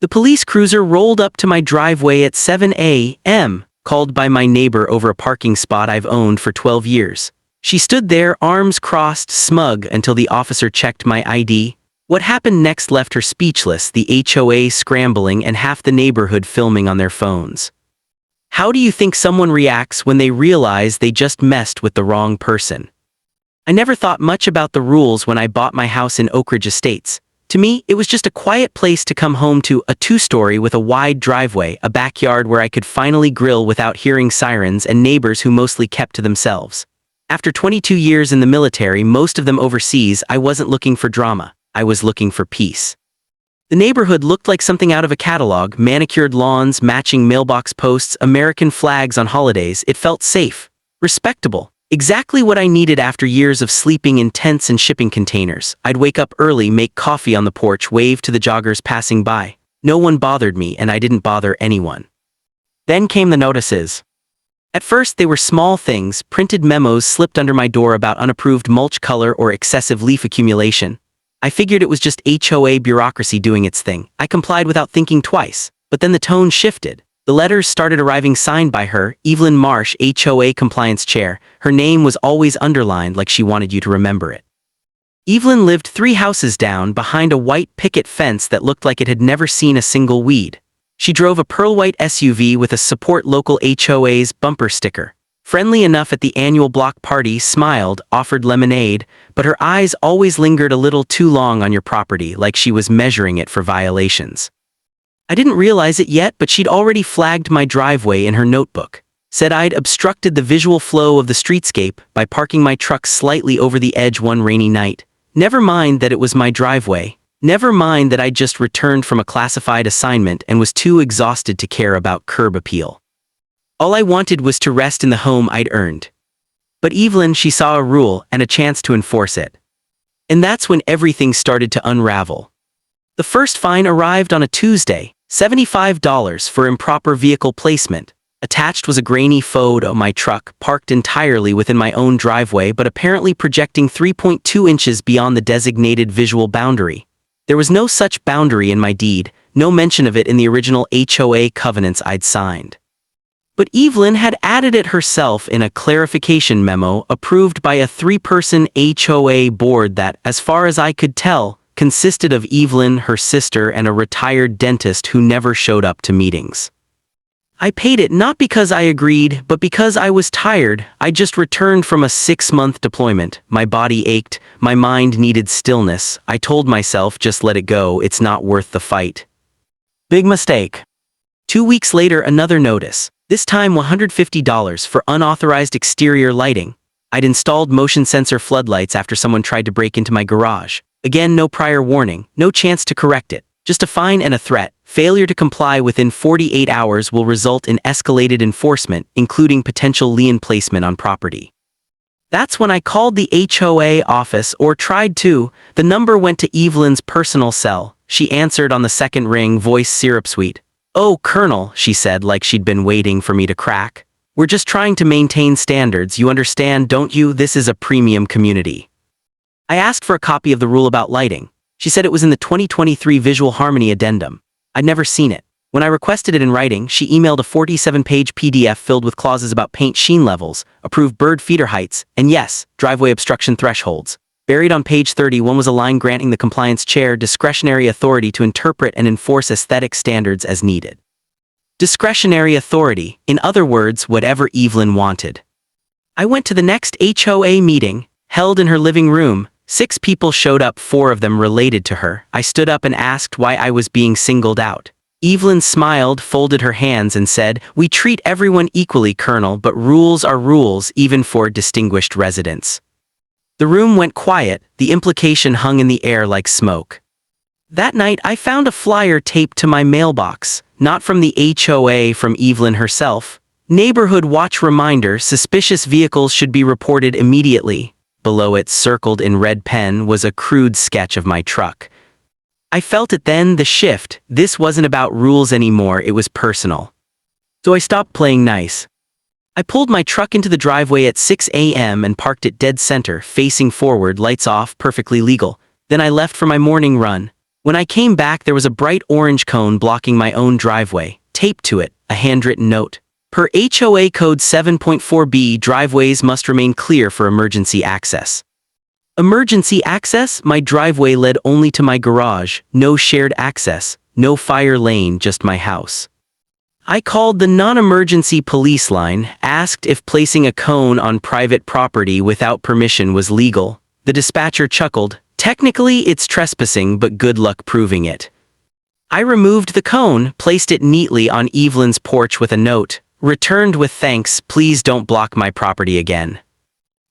The police cruiser rolled up to my driveway at 7 a.m., called by my neighbor over a parking spot I've owned for 12 years. She stood there, arms crossed, smug, until the officer checked my ID. What happened next left her speechless, the HOA scrambling and half the neighborhood filming on their phones. How do you think someone reacts when they realize they just messed with the wrong person? I never thought much about the rules when I bought my house in Oak Ridge Estates. To me, it was just a quiet place to come home to, a two-story with a wide driveway, a backyard where I could finally grill without hearing sirens, and neighbors who mostly kept to themselves. After 22 years in the military, most of them overseas, I wasn't looking for drama. I was looking for peace. The neighborhood looked like something out of a catalog: manicured lawns, matching mailbox posts, American flags on holidays. It felt safe, respectable, exactly what I needed after years of sleeping in tents and shipping containers. I'd wake up early, make coffee on the porch, wave to the joggers passing by. No one bothered me, and I didn't bother anyone. Then came the notices. At first they were small things, printed memos slipped under my door about unapproved mulch color or excessive leaf accumulation. I figured it was just HOA bureaucracy doing its thing. I complied without thinking twice. But then the tone shifted. The letters started arriving signed by her, Evelyn Marsh, HOA compliance chair. Her name was always underlined like she wanted you to remember it. Evelyn lived 3 houses down, behind a white picket fence that looked like it had never seen a single weed. She drove a pearl-white SUV with a Support Local HOAs bumper sticker. Friendly enough at the annual block party, smiled, offered lemonade, but her eyes always lingered a little too long on your property, like she was measuring it for violations. I didn't realize it yet, but she'd already flagged my driveway in her notebook. Said I'd obstructed the visual flow of the streetscape by parking my truck slightly over the edge one rainy night. Never mind that it was my driveway. Never mind that I'd just returned from a classified assignment and was too exhausted to care about curb appeal. All I wanted was to rest in the home I'd earned. But Evelyn, she saw a rule and a chance to enforce it. And that's when everything started to unravel. The first fine arrived on a Tuesday, $75 for improper vehicle placement. Attached was a grainy photo of my truck, parked entirely within my own driveway but apparently projecting 3.2 inches beyond the designated visual boundary. There was no such boundary in my deed, no mention of it in the original HOA covenants I'd signed. But Evelyn had added it herself in a clarification memo approved by a 3-person HOA board that, as far as I could tell, consisted of Evelyn, her sister, and a retired dentist who never showed up to meetings. I paid it not because I agreed, but because I was tired. I just returned from a 6-month deployment. My body ached, my mind needed stillness. I told myself, just let it go, it's not worth the fight. Big mistake. 2 weeks later, another notice. This time $150 for unauthorized exterior lighting. I'd installed motion sensor floodlights after someone tried to break into my garage. Again, no prior warning, no chance to correct it. Just a fine and a threat. Failure to comply within 48 hours will result in escalated enforcement, including potential lien placement on property. That's when I called the HOA office, or tried to. The number went to Evelyn's personal cell. She answered on the second ring, voice syrup sweet. "Oh, Colonel," she said like she'd been waiting for me to crack. "We're just trying to maintain standards, you understand, don't you? This is a premium community." I asked for a copy of the rule about lighting. She said it was in the 2023 Visual Harmony Addendum. I'd never seen it. When I requested it in writing, she emailed a 47-page PDF filled with clauses about paint sheen levels, approved bird feeder heights, and yes, driveway obstruction thresholds. Buried on page 31 was a line granting the compliance chair discretionary authority to interpret and enforce aesthetic standards as needed. Discretionary authority, in other words, whatever Evelyn wanted. I went to the next HOA meeting, held in her living room. 6 people showed up, 4 of them related to her. I stood up and asked why I was being singled out. Evelyn smiled, folded her hands, and said, "We treat everyone equally, Colonel, but rules are rules, even for distinguished residents." The room went quiet, the implication hung in the air like smoke. That night I found a flyer taped to my mailbox, not from the HOA, from Evelyn herself. Neighborhood watch reminder: suspicious vehicles should be reported immediately. Below it, circled in red pen, was a crude sketch of my truck. I felt it then, the shift. This wasn't about rules anymore, it was personal. So I stopped playing nice. I pulled my truck into the driveway at 6 a.m. and parked it dead center, facing forward, lights off, perfectly legal. Then I left for my morning run. When I came back, there was a bright orange cone blocking my own driveway, taped to it, a handwritten note. Per HOA Code 7.4b, driveways must remain clear for emergency access. Emergency access? My driveway led only to my garage, no shared access, no fire lane, just my house. I called the non-emergency police line, asked if placing a cone on private property without permission was legal. The dispatcher chuckled. Technically, it's trespassing, but good luck proving it. I removed the cone, placed it neatly on Evelyn's porch with a note. Returned with thanks, please don't block my property again.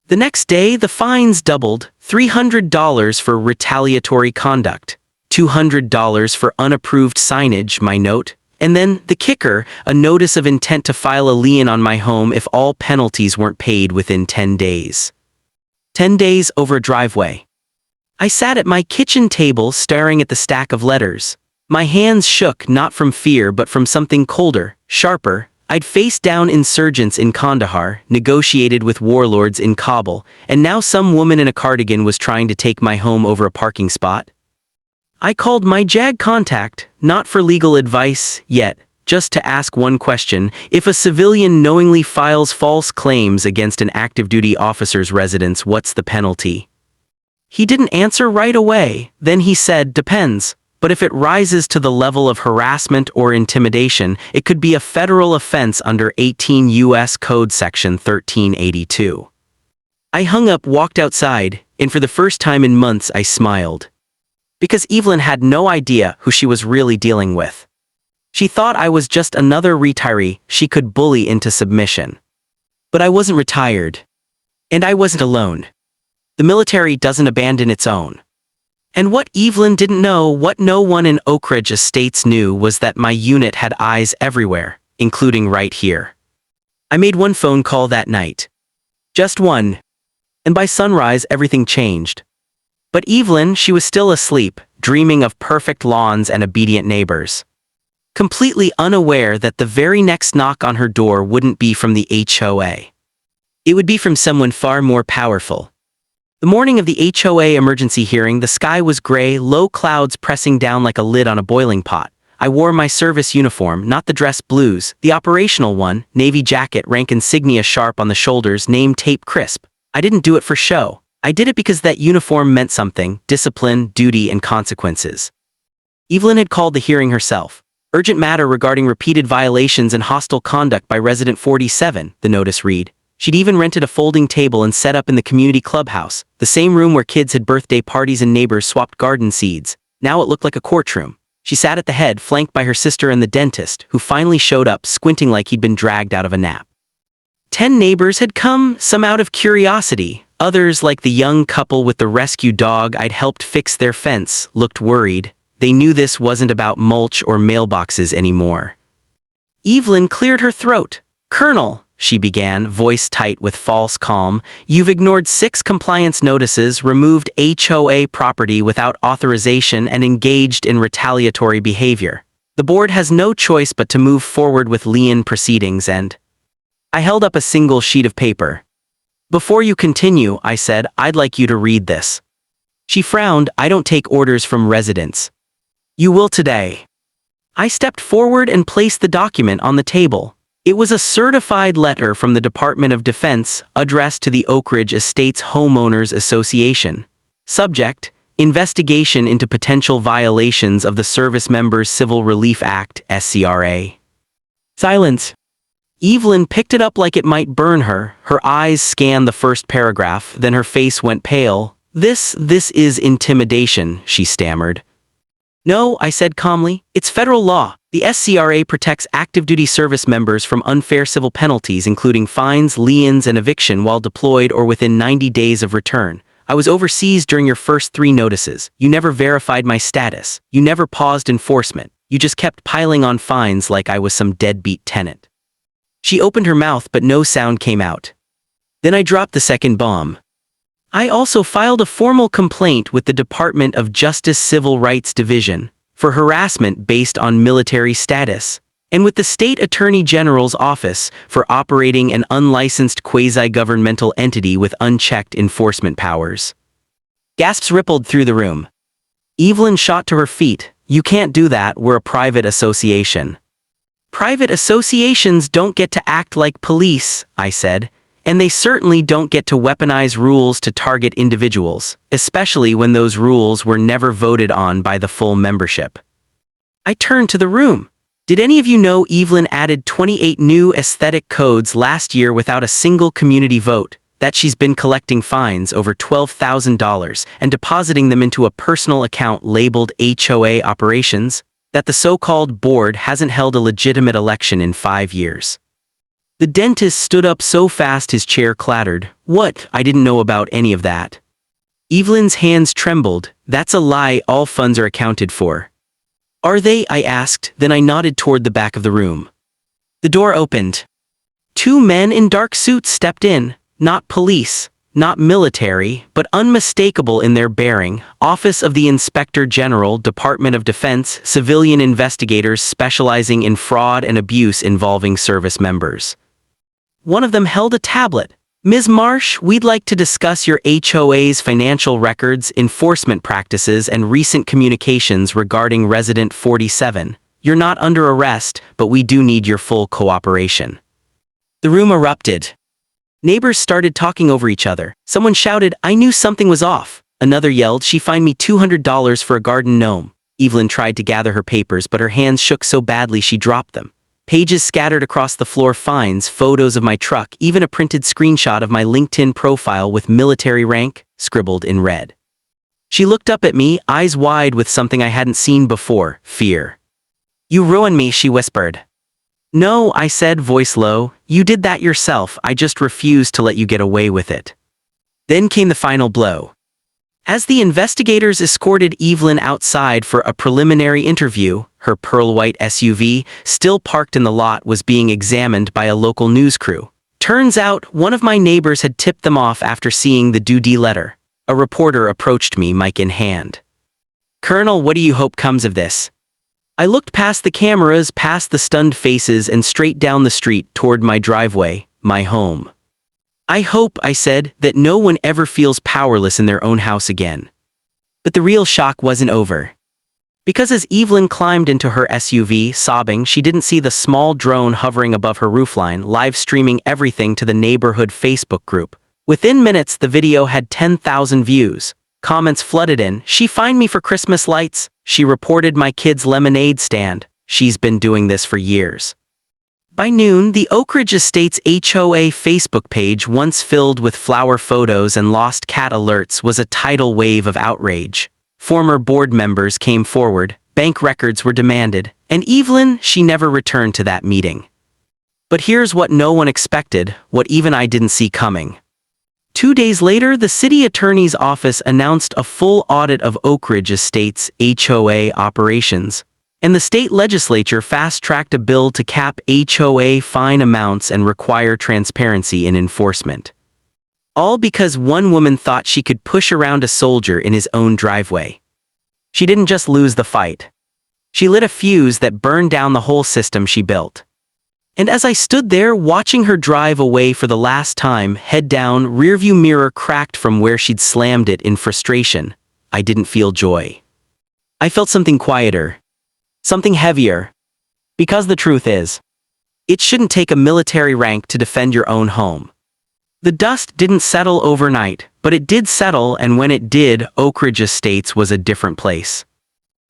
The next day, the fines doubled, $300 for retaliatory conduct, $200 for unapproved signage, my note, and then, the kicker, a notice of intent to file a lien on my home if all penalties weren't paid within 10 days. 10 days over a driveway. I sat at my kitchen table staring at the stack of letters. My hands shook not from fear but from something colder, sharper. I'd faced down insurgents in Kandahar, negotiated with warlords in Kabul, and now some woman in a cardigan was trying to take my home over a parking spot. I called my JAG contact, not for legal advice yet, just to ask one question: if a civilian knowingly files false claims against an active-duty officer's residence, what's the penalty? He didn't answer right away. Then he said, depends. But if it rises to the level of harassment or intimidation, it could be a federal offense under 18 U.S. Code Section 1382. I hung up, walked outside, and for the first time in months I smiled. Because Evelyn had no idea who she was really dealing with. She thought I was just another retiree she could bully into submission. But I wasn't retired. And I wasn't alone. The military doesn't abandon its own. And what Evelyn didn't know, what no one in Oak Ridge Estates knew, was that my unit had eyes everywhere, including right here. I made one phone call that night. Just one. And by sunrise everything changed. But Evelyn, she was still asleep, dreaming of perfect lawns and obedient neighbors. Completely unaware that the very next knock on her door wouldn't be from the HOA. It would be from someone far more powerful. The morning of the HOA emergency hearing, the sky was gray, low clouds pressing down like a lid on a boiling pot. I wore my service uniform, not the dress blues, the operational one, navy jacket, rank insignia sharp on the shoulders, name tape crisp. I didn't do it for show. I did it because that uniform meant something: discipline, duty, and consequences. Evelyn had called the hearing herself. Urgent matter regarding repeated violations and hostile conduct by resident 47, the notice read. She'd even rented a folding table and set up in the community clubhouse, the same room where kids had birthday parties and neighbors swapped garden seeds. Now it looked like a courtroom. She sat at the head, flanked by her sister and the dentist, who finally showed up, squinting like he'd been dragged out of a nap. 10 neighbors had come, some out of curiosity. Others, like the young couple with the rescue dog I'd helped fix their fence, looked worried. They knew this wasn't about mulch or mailboxes anymore. Evelyn cleared her throat. "Colonel," she began, voice tight with false calm, "you've ignored 6 compliance notices, removed HOA property without authorization, and engaged in retaliatory behavior. The board has no choice but to move forward with lien proceedings and—" I held up a single sheet of paper. "Before you continue," I said, "I'd like you to read this." She frowned. "I don't take orders from residents." "You will today." I stepped forward and placed the document on the table. It was a certified letter from the Department of Defense, addressed to the Oak Ridge Estates Homeowners Association. Subject: investigation into potential violations of the Service Members Civil Relief Act, SCRA. Silence. Evelyn picked it up like it might burn her. Her eyes scanned the first paragraph, then her face went pale. This is intimidation," she stammered. "No," I said calmly, "it's federal law. The SCRA protects active-duty service members from unfair civil penalties, including fines, liens, and eviction while deployed or within 90 days of return. I was overseas during your first 3 notices. You never verified my status. You never paused enforcement. You just kept piling on fines like I was some deadbeat tenant." She opened her mouth, but no sound came out. Then I dropped the second bomb. "I also filed a formal complaint with the Department of Justice Civil Rights Division for harassment based on military status, and with the State Attorney General's office for operating an unlicensed quasi-governmental entity with unchecked enforcement powers." Gasps rippled through the room. Evelyn shot to her feet. You can't do that, we're a private association. Private associations don't get to act like police, I said, and they certainly don't get to weaponize rules to target individuals, especially when those rules were never voted on by the full membership. I turned to the room. Did any of you know Evelyn added 28 new aesthetic codes last year without a single community vote? That she's been collecting fines over $12,000 and depositing them into a personal account labeled HOA operations? That the so-called board hasn't held a legitimate election in 5 years. The dentist stood up so fast his chair clattered. What? I didn't know about any of that. Evelyn's hands trembled. That's a lie, all funds are accounted for. Are they? I asked, then I nodded toward the back of the room. The door opened. 2 men in dark suits stepped in, not police, not military, but unmistakable in their bearing, Office of the Inspector General, Department of Defense, civilian investigators specializing in fraud and abuse involving service members. One of them held a tablet. Ms. Marsh, we'd like to discuss your HOA's financial records, enforcement practices, and recent communications regarding Resident 47. You're not under arrest, but we do need your full cooperation. The room erupted. Neighbors started talking over each other. Someone shouted, I knew something was off. Another yelled, she fined me $200 for a garden gnome. Evelyn tried to gather her papers, but her hands shook so badly she dropped them. Pages scattered across the floor, fines, photos of my truck, even a printed screenshot of my LinkedIn profile with military rank, scribbled in red. She looked up at me, eyes wide with something I hadn't seen before, fear. You ruined me, she whispered. No, I said, voice low, you did that yourself, I just refused to let you get away with it. Then came the final blow. As the investigators escorted Evelyn outside for a preliminary interview, her pearl-white SUV, still parked in the lot, was being examined by a local news crew. Turns out, one of my neighbors had tipped them off after seeing the due letter. A reporter approached me, mic in hand. Colonel, what do you hope comes of this? I looked past the cameras, past the stunned faces, and straight down the street toward my driveway, my home. I hope, I said, that no one ever feels powerless in their own house again. But the real shock wasn't over. Because as Evelyn climbed into her SUV, sobbing, she didn't see the small drone hovering above her roofline, live streaming everything to the neighborhood Facebook group. Within minutes, the video had 10,000 views. Comments flooded in. She fined me for Christmas lights. She reported my kid's lemonade stand. She's been doing this for years. By noon, the Oak Ridge Estates HOA Facebook page, once filled with flower photos and lost cat alerts, was a tidal wave of outrage. Former board members came forward, bank records were demanded, and Evelyn, she never returned to that meeting. But here's what no one expected, what even I didn't see coming. 2 days later, the city attorney's office announced a full audit of Oak Ridge Estates HOA operations, and the state legislature fast-tracked a bill to cap HOA fine amounts and require transparency in enforcement. All because one woman thought she could push around a soldier in his own driveway. She didn't just lose the fight. She lit a fuse that burned down the whole system she built. And as I stood there watching her drive away for the last time, head down, rearview mirror cracked from where she'd slammed it in frustration, I didn't feel joy. I felt something quieter. Something heavier. Because the truth is, it shouldn't take a military rank to defend your own home. The dust didn't settle overnight, but it did settle, and when it did, Oak Ridge Estates was a different place.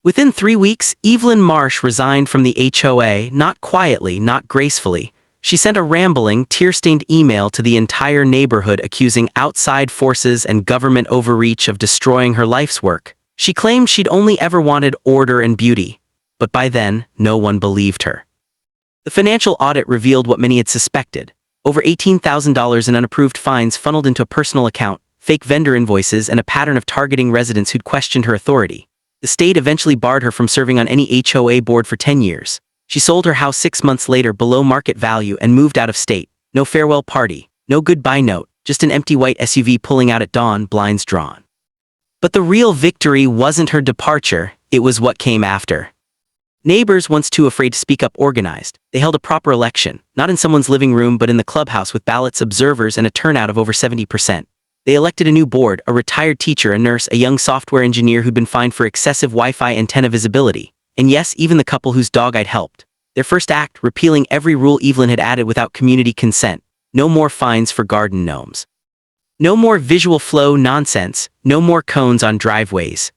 Within 3 weeks, Evelyn Marsh resigned from the HOA, not quietly, not gracefully. She sent a rambling, tear-stained email to the entire neighborhood accusing outside forces and government overreach of destroying her life's work. She claimed she'd only ever wanted order and beauty, but by then, no one believed her. The financial audit revealed what many had suspected. Over $18,000 in unapproved fines funneled into a personal account, fake vendor invoices, and a pattern of targeting residents who'd questioned her authority. The state eventually barred her from serving on any HOA board for 10 years. She sold her house 6 months later below market value and moved out of state. No farewell party, no goodbye note, just an empty white SUV pulling out at dawn, blinds drawn. But the real victory wasn't her departure, it was what came after. Neighbors, once too afraid to speak up, organized. They held a proper election, not in someone's living room but in the clubhouse with ballots, observers, and a turnout of over 70%. They elected a new board, a retired teacher, a nurse, a young software engineer who'd been fined for excessive Wi-Fi antenna visibility. And yes, even the couple whose dog I'd helped. Their first act, repealing every rule Evelyn had added without community consent. No more fines for garden gnomes. No more visual flow nonsense. No more cones on driveways.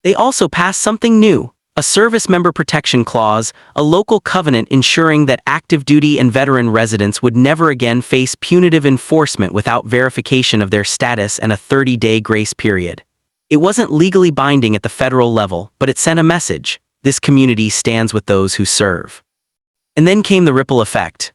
They also passed something new. A service member protection clause, a local covenant ensuring that active duty and veteran residents would never again face punitive enforcement without verification of their status and a 30-day grace period. It wasn't legally binding at the federal level, but it sent a message. This community stands with those who serve. And then came the ripple effect.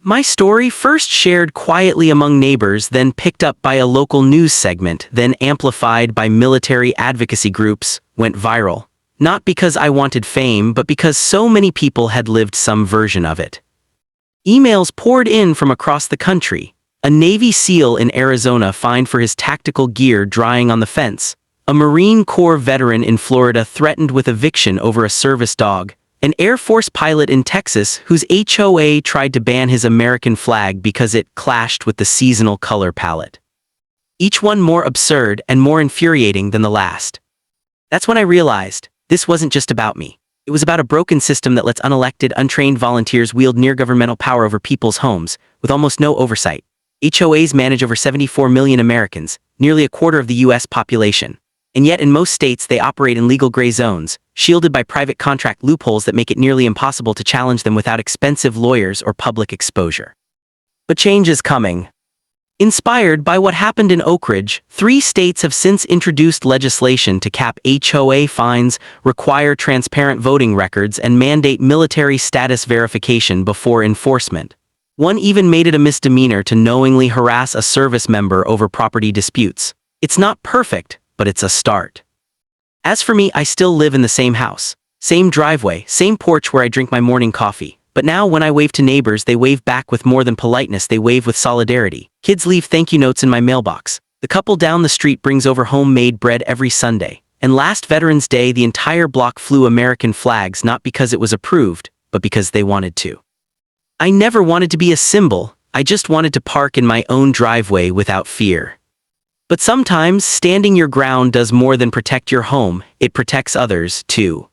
My story, first shared quietly among neighbors, then picked up by a local news segment, then amplified by military advocacy groups, went viral. Not because I wanted fame, but because so many people had lived some version of it. Emails poured in from across the country. A Navy SEAL in Arizona fined for his tactical gear drying on the fence. A Marine Corps veteran in Florida threatened with eviction over a service dog. An Air Force pilot in Texas whose HOA tried to ban his American flag because it clashed with the seasonal color palette. Each one more absurd and more infuriating than the last. That's when I realized this wasn't just about me. It was about a broken system that lets unelected, untrained volunteers wield near-governmental power over people's homes, with almost no oversight. HOAs manage over 74 million Americans, nearly a quarter of the U.S. population. And yet in most states they operate in legal gray zones, shielded by private contract loopholes that make it nearly impossible to challenge them without expensive lawyers or public exposure. But change is coming. Inspired by what happened in Oak Ridge, 3 states have since introduced legislation to cap HOA fines, require transparent voting records, and mandate military status verification before enforcement. One even made it a misdemeanor to knowingly harass a service member over property disputes. It's not perfect, but it's a start. As for me, I still live in the same house, same driveway, same porch where I drink my morning coffee. But now when I wave to neighbors, they wave back with more than politeness, they wave with solidarity. Kids leave thank you notes in my mailbox. The couple down the street brings over homemade bread every Sunday. And last Veterans Day, the entire block flew American flags, not because it was approved, but because they wanted to. I never wanted to be a symbol, I just wanted to park in my own driveway without fear. But sometimes standing your ground does more than protect your home, it protects others, too.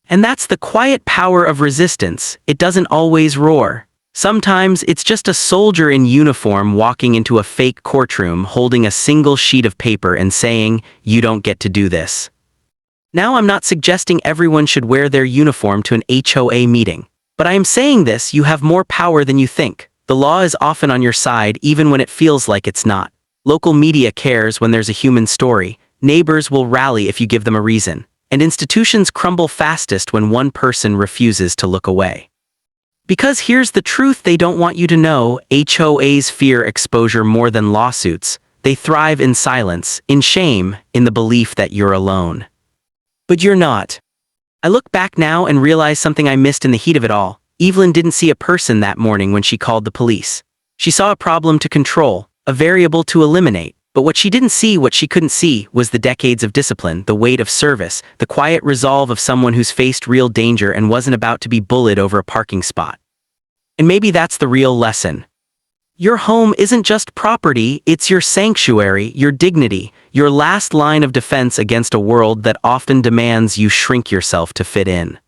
And that's the quiet power of resistance. It doesn't always roar. Sometimes it's just a soldier in uniform walking into a fake courtroom holding a single sheet of paper and saying, "You don't get to do this." Now I'm not suggesting everyone should wear their uniform to an HOA meeting. But I am saying this: you have more power than you think. The law is often on your side even when it feels like it's not. Local media cares when there's a human story. Neighbors will rally if you give them a reason. And institutions crumble fastest when one person refuses to look away. Because here's the truth they don't want you to know: HOAs fear exposure more than lawsuits. They thrive in silence, in shame, in the belief that you're alone. But you're not. I look back now and realize something I missed in the heat of it all. Evelyn didn't see a person that morning when she called the police. She saw a problem to control, a variable to eliminate. But what she didn't see, what she couldn't see, was the decades of discipline, the weight of service, the quiet resolve of someone who's faced real danger and wasn't about to be bullied over a parking spot. And maybe that's the real lesson. Your home isn't just property, it's your sanctuary, your dignity, your last line of defense against a world that often demands you shrink yourself to fit in.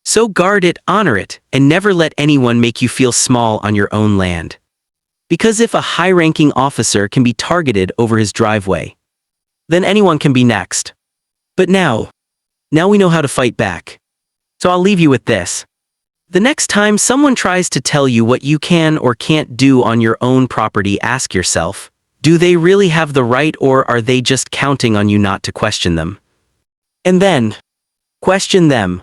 So guard it, honor it, and never let anyone make you feel small on your own land. Because if a high-ranking officer can be targeted over his driveway, then anyone can be next. But now we know how to fight back. So I'll leave you with this. The next time someone tries to tell you what you can or can't do on your own property, ask yourself, do they really have the right, or are they just counting on you not to question them? And then, question them.